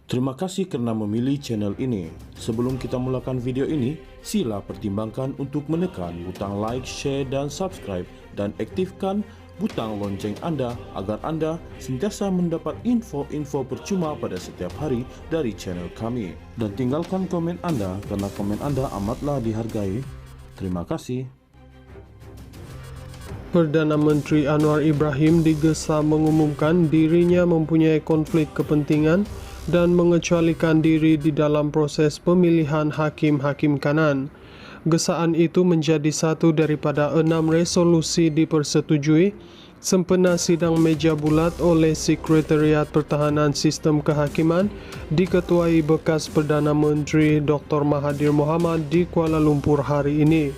Terima kasih karena memilih channel ini. Sebelum kita mulakan video ini, sila pertimbangkan untuk menekan butang like, share, dan subscribe, dan aktifkan butang lonceng Anda agar Anda sentiasa mendapat info-info percuma pada setiap hari dari channel kami. Dan tinggalkan komen Anda karena komen Anda amatlah dihargai. Terima kasih. Perdana Menteri Anwar Ibrahim digesa mengumumkan dirinya mempunyai konflik kepentingan dan mengecualikan diri di dalam proses pemilihan hakim-hakim kanan. Gesaan itu menjadi satu daripada 6 resolusi dipersetujui sempena sidang meja bulat oleh Sekretariat Pertahanan Sistem Kehakiman diketuai bekas Perdana Menteri Dr. Mahathir Mohamad di Kuala Lumpur hari ini.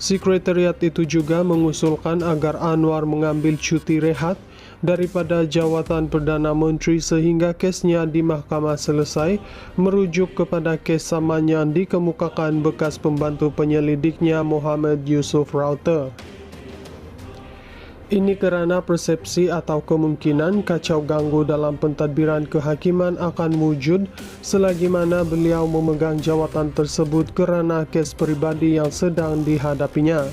Sekretariat itu juga mengusulkan agar Anwar mengambil cuti rehat daripada jawatan Perdana Menteri sehingga kesnya di mahkamah selesai, merujuk kepada kes saman yang dikemukakan bekas pembantu penyelidiknya Muhammad Yusuf Router. Ini kerana persepsi atau kemungkinan kacau ganggu dalam pentadbiran kehakiman akan wujud selagi mana beliau memegang jawatan tersebut kerana kes peribadi yang sedang dihadapinya.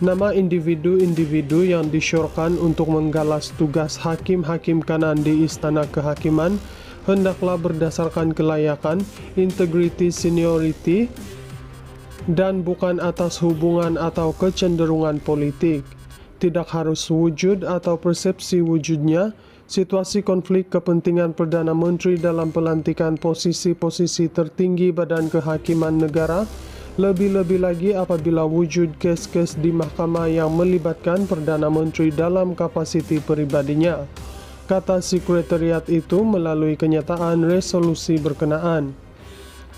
Nama individu-individu yang disyorkan untuk menggalas tugas hakim-hakim kanan di Istana Kehakiman hendaklah berdasarkan kelayakan, integriti, senioriti, dan bukan atas hubungan atau kecenderungan politik. Tidak harus wujud atau persepsi wujudnya situasi konflik kepentingan Perdana Menteri dalam pelantikan posisi-posisi tertinggi Badan Kehakiman Negara, lebih-lebih lagi apabila wujud kes-kes di mahkamah yang melibatkan Perdana Menteri dalam kapasiti peribadinya, kata sekretariat itu melalui kenyataan resolusi berkenaan.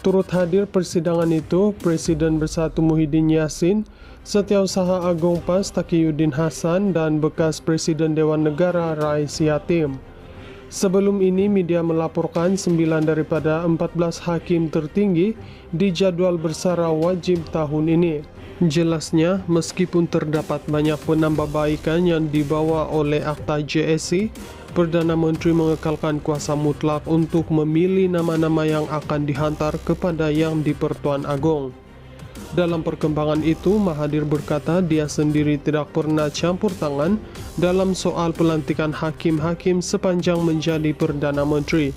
Turut hadir persidangan itu Presiden Bersatu Muhyiddin Yassin, Setiausaha Agung PAS Taqiyuddin Hasan, dan bekas Presiden Dewan Negara Rais Yatim. Sebelum ini media melaporkan 9 daripada 14 hakim tertinggi dijadwal bersara wajib tahun ini. Jelasnya, meskipun terdapat banyak penambahbaikan yang dibawa oleh Akta JSC, Perdana Menteri mengekalkan kuasa mutlak untuk memilih nama-nama yang akan dihantar kepada Yang di-Pertuan Agong. Dalam perkembangan itu, Mahathir berkata dia sendiri tidak pernah campur tangan dalam soal pelantikan hakim-hakim sepanjang menjadi Perdana Menteri.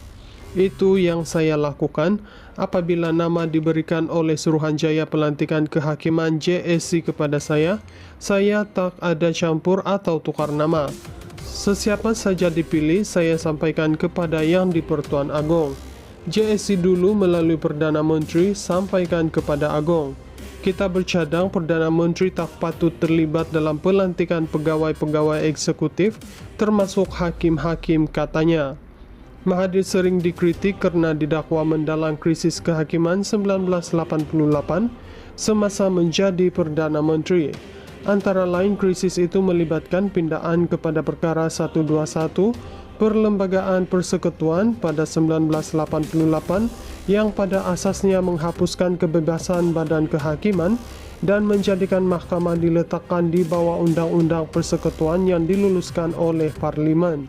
Itu yang saya lakukan apabila nama diberikan oleh Suruhanjaya Pelantikan Kehakiman JSC kepada saya tak ada campur atau tukar nama. Sesiapa saja dipilih, saya sampaikan kepada Yang di-Pertuan Agong. JSC dulu melalui Perdana Menteri sampaikan kepada Agong. Kita bercadang Perdana Menteri tak patut terlibat dalam pelantikan pegawai-pegawai eksekutif, termasuk hakim-hakim, katanya. Mahathir sering dikritik kerana didakwa mendalang krisis kehakiman 1988 semasa menjadi Perdana Menteri. Antara lain krisis itu melibatkan pindaan kepada Perkara 121 Perlembagaan Persekutuan pada 1988 yang pada asasnya menghapuskan kebebasan Badan Kehakiman dan menjadikan mahkamah diletakkan di bawah Undang-Undang Persekutuan yang diluluskan oleh Parlimen.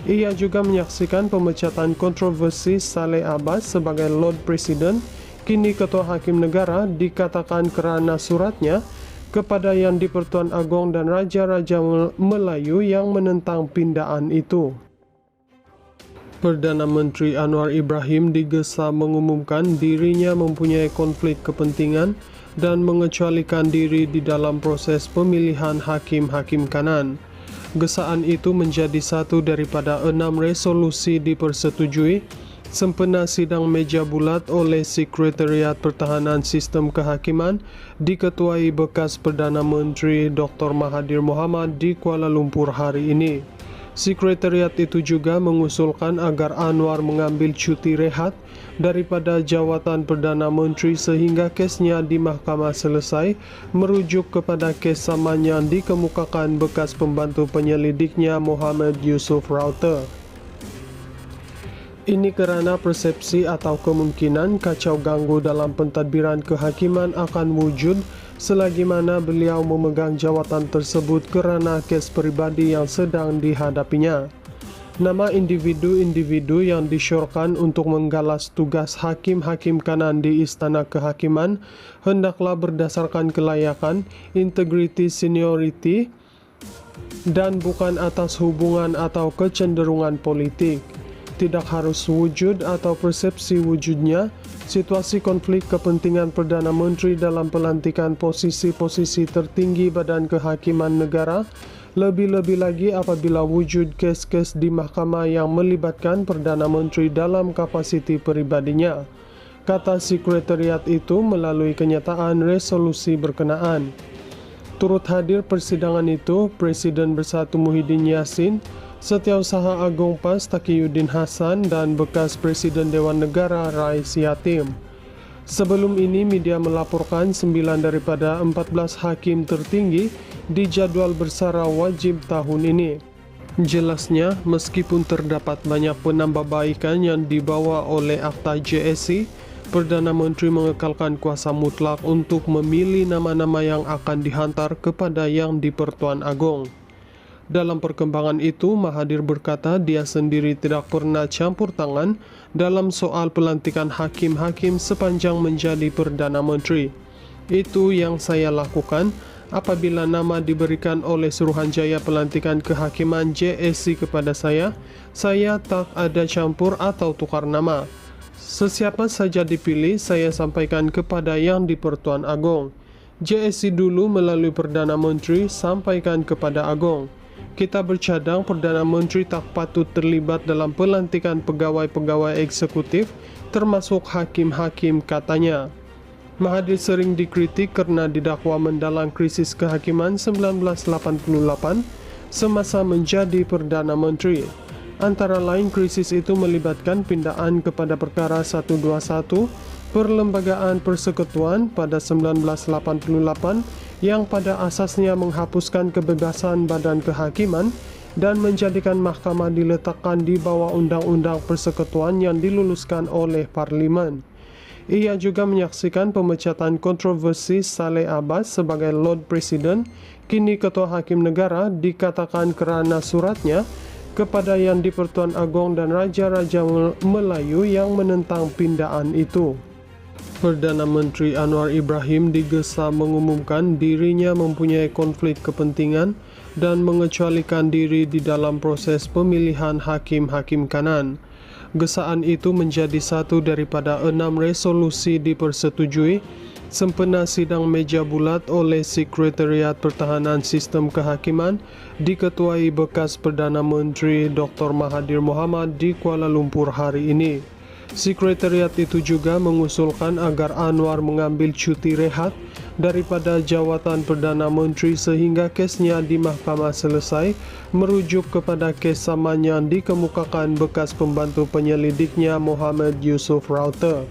Ia juga menyaksikan pemecatan kontroversi Saleh Abbas sebagai Lord Presiden, kini Ketua Hakim Negara, dikatakan kerana suratnya kepada Yang di-Pertuan Agong dan Raja-Raja Melayu yang menentang pindaan itu. Perdana Menteri Anwar Ibrahim digesa mengumumkan dirinya mempunyai konflik kepentingan dan mengecualikan diri di dalam proses pemilihan hakim-hakim kanan. Gesaan itu menjadi satu daripada 6 resolusi dipersetujui sempena sidang meja bulat oleh Sekretariat Pertahanan Sistem Kehakiman diketuai bekas Perdana Menteri Dr. Mahathir Mohamad di Kuala Lumpur hari ini. Sekretariat itu juga mengusulkan agar Anwar mengambil cuti rehat daripada jawatan Perdana Menteri sehingga kesnya di mahkamah selesai, merujuk kepada kes saman yang dikemukakan bekas pembantu penyelidiknya Muhammad Yusuf Router. Ini kerana persepsi atau kemungkinan kacau ganggu dalam pentadbiran kehakiman akan wujud selagi mana beliau memegang jawatan tersebut kerana kes peribadi yang sedang dihadapinya. Nama individu-individu yang disyorkan untuk menggalas tugas hakim-hakim kanan di Istana Kehakiman hendaklah berdasarkan kelayakan, integriti, seniority, dan bukan atas hubungan atau kecenderungan politik. Tidak harus wujud atau persepsi wujudnya situasi konflik kepentingan Perdana Menteri dalam pelantikan posisi-posisi tertinggi Badan Kehakiman Negara, lebih-lebih lagi apabila wujud kes-kes di mahkamah yang melibatkan Perdana Menteri dalam kapasiti pribadinya, kata sekretariat itu melalui kenyataan resolusi berkenaan. Turut hadir persidangan itu Presiden Bersatu Muhyiddin Yassin, Setiausaha Agung PAS Taqiyuddin Hasan, dan bekas Presiden Dewan Negara Rais Yatim. Sebelum ini media melaporkan 9 daripada 14 hakim tertinggi dijadwal bersara wajib tahun ini. Jelasnya, meskipun terdapat banyak penambahbaikan yang dibawa oleh Akta JSC, Perdana Menteri mengekalkan kuasa mutlak untuk memilih nama-nama yang akan dihantar kepada Yang di-Pertuan Agong. Dalam perkembangan itu, Mahathir berkata dia sendiri tidak pernah campur tangan dalam soal pelantikan hakim-hakim sepanjang menjadi Perdana Menteri. Itu yang saya lakukan apabila nama diberikan oleh Suruhanjaya Pelantikan Kehakiman JSC kepada saya tak ada campur atau tukar nama. Sesiapa saja dipilih, saya sampaikan kepada Yang di-Pertuan Agong. JSC dulu melalui Perdana Menteri sampaikan kepada Agong. Kita bercadang Perdana Menteri tak patut terlibat dalam pelantikan pegawai-pegawai eksekutif, termasuk hakim-hakim, katanya. Mahathir sering dikritik karena didakwa mendalang krisis kehakiman 1988 semasa menjadi Perdana Menteri. Antara lain krisis itu melibatkan pindaan kepada Perkara 121 Perlembagaan Persekutuan pada 1988 yang pada asasnya menghapuskan kebebasan Badan Kehakiman dan menjadikan mahkamah diletakkan di bawah Undang-Undang Persekutuan yang diluluskan oleh Parlimen. Ia juga menyaksikan pemecatan kontroversi Saleh Abbas sebagai Lord Presiden, kini Ketua Hakim Negara, dikatakan kerana suratnya kepada Yang di-Pertuan Agong dan Raja-Raja Melayu yang menentang pindaan itu. Perdana Menteri Anwar Ibrahim digesa mengumumkan dirinya mempunyai konflik kepentingan dan mengecualikan diri di dalam proses pemilihan hakim-hakim kanan. Gesaan itu menjadi satu daripada 6 resolusi dipersetujui sempena sidang meja bulat oleh Sekretariat Pertahanan Sistem Kehakiman diketuai bekas Perdana Menteri Dr. Mahathir Mohamad di Kuala Lumpur hari ini. Sekretariat itu juga mengusulkan agar Anwar mengambil cuti rehat daripada jawatan Perdana Menteri sehingga kesnya di mahkamah selesai, merujuk kepada kes saman yang dikemukakan bekas pembantu penyelidiknya Muhammad Yusuf Router.